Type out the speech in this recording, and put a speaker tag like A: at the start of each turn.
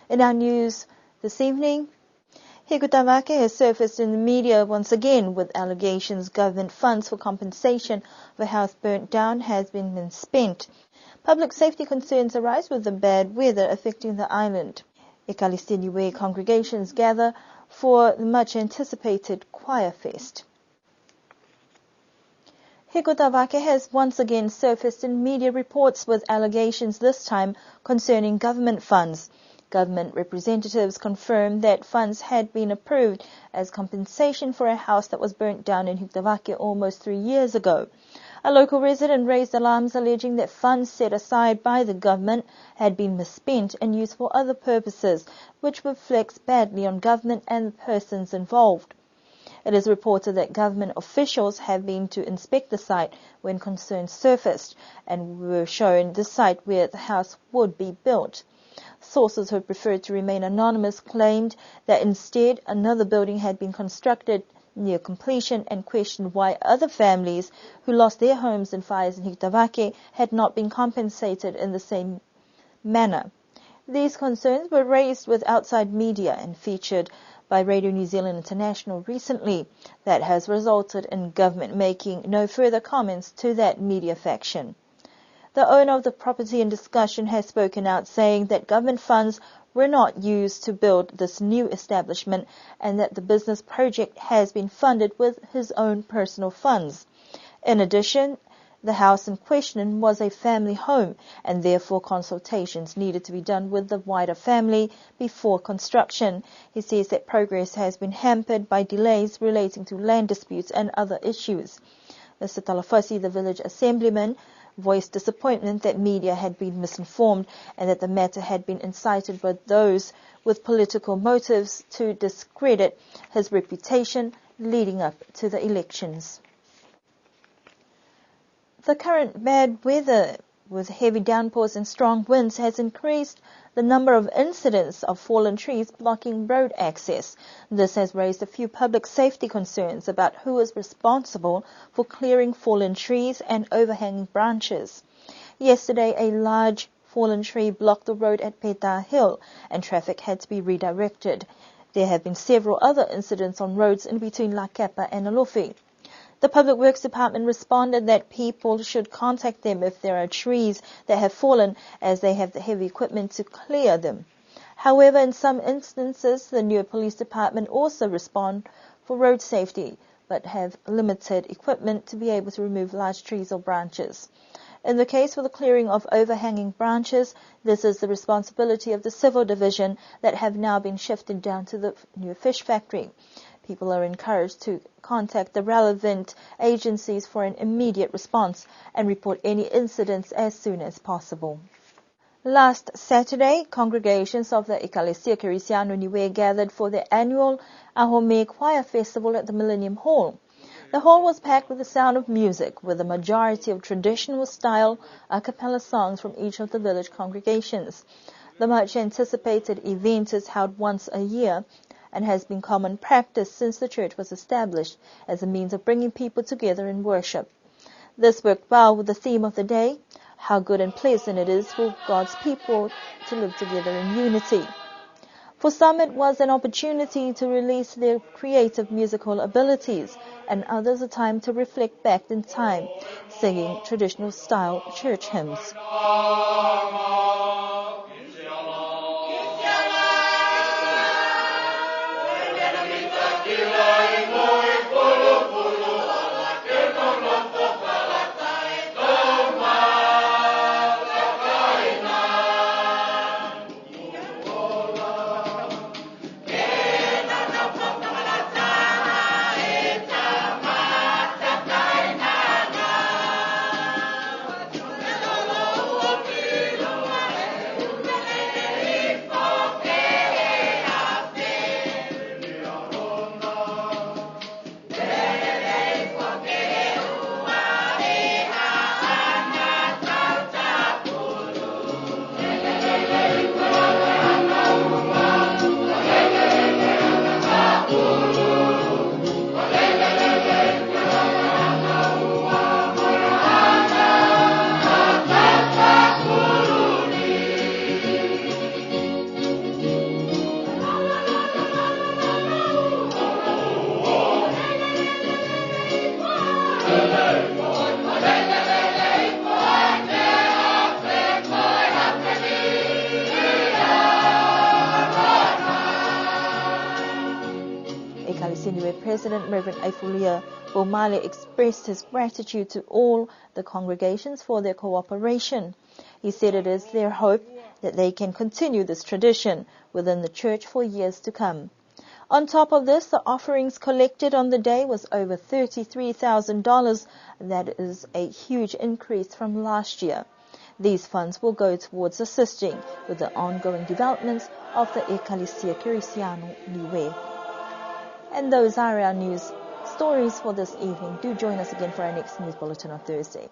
A: In our news this evening, Hikutawake has surfaced in the media once again with allegations government funds for compensation of a house burnt down has been misspent. Public safety concerns arise with the bad weather affecting the island. Ikalistiniwe congregations gather for the much-anticipated Choir Fest. Hikutawake has once again surfaced in media reports with allegations this time concerning government funds. Government representatives confirmed that funds had been approved as compensation for a house that was burnt down in Hikutawake almost 3 years ago. A local resident raised alarms alleging that funds set aside by the government had been misspent and used for other purposes, which reflects badly on government and the persons involved. It is reported that government officials have been to inspect the site when concerns surfaced and were shown the site where the house would be built. Sources who preferred to remain anonymous claimed that instead another building had been constructed near completion and questioned why other families who lost their homes in fires in Hikutawake had not been compensated in the same manner. These concerns were raised with outside media and featured by Radio New Zealand International recently. That has resulted in government making no further comments to that media faction. The owner of the property in discussion has spoken out saying that government funds were not used to build this new establishment and that the business project has been funded with his own personal funds. In addition, the house in question was a family home and therefore consultations needed to be done with the wider family before construction. He says that progress has been hampered by delays relating to land disputes and other issues. Mr. Talafasi, the village assemblyman, voiced disappointment that media had been misinformed and that the matter had been incited by those with political motives to discredit his reputation leading up to the elections. The current bad weather with heavy downpours and strong winds has increased the number of incidents of fallen trees blocking road access. This has raised a few public safety concerns about who is responsible for clearing fallen trees and overhanging branches. Yesterday, a large fallen tree blocked the road at Peta Hill and traffic had to be redirected. There have been several other incidents on roads in between La Kepa and Alofi. The Public Works Department responded that people should contact them if there are trees that have fallen, as they have the heavy equipment to clear them. However, in some instances, the New Police Department also respond for road safety, but have limited equipment to be able to remove large trees or branches. In the case for the clearing of overhanging branches, this is the responsibility of the Civil Division that have now been shifted down to the new fish factory. People are encouraged to contact the relevant agencies for an immediate response and report any incidents as soon as possible. Last Saturday, congregations of the Ecclesia Kerisiano Niue gathered for the annual Ahome Choir Festival at the Millennium Hall. The hall was packed with the sound of music, with a majority of traditional-style a cappella songs from each of the village congregations. The much-anticipated event is held once a year and has been common practice since the church was established as a means of bringing people together in worship. This worked well with the theme of the day, how good and pleasant it is for God's people to live together in unity. For some, it was an opportunity to release their creative musical abilities, and others a time to reflect back in time, singing traditional-style church hymns. BCN President Reverend Aifulia Bomale expressed his gratitude to all the congregations for their cooperation. He said it is their hope that they can continue this tradition within the church for years to come. On top of this, the offerings collected on the day was over $33,000. That is a huge increase from last year. These funds will go towards assisting with the ongoing developments of the Ecclesia Cristiano Niue. And those are our news stories for this evening. Do join us again for our next news bulletin on Thursday.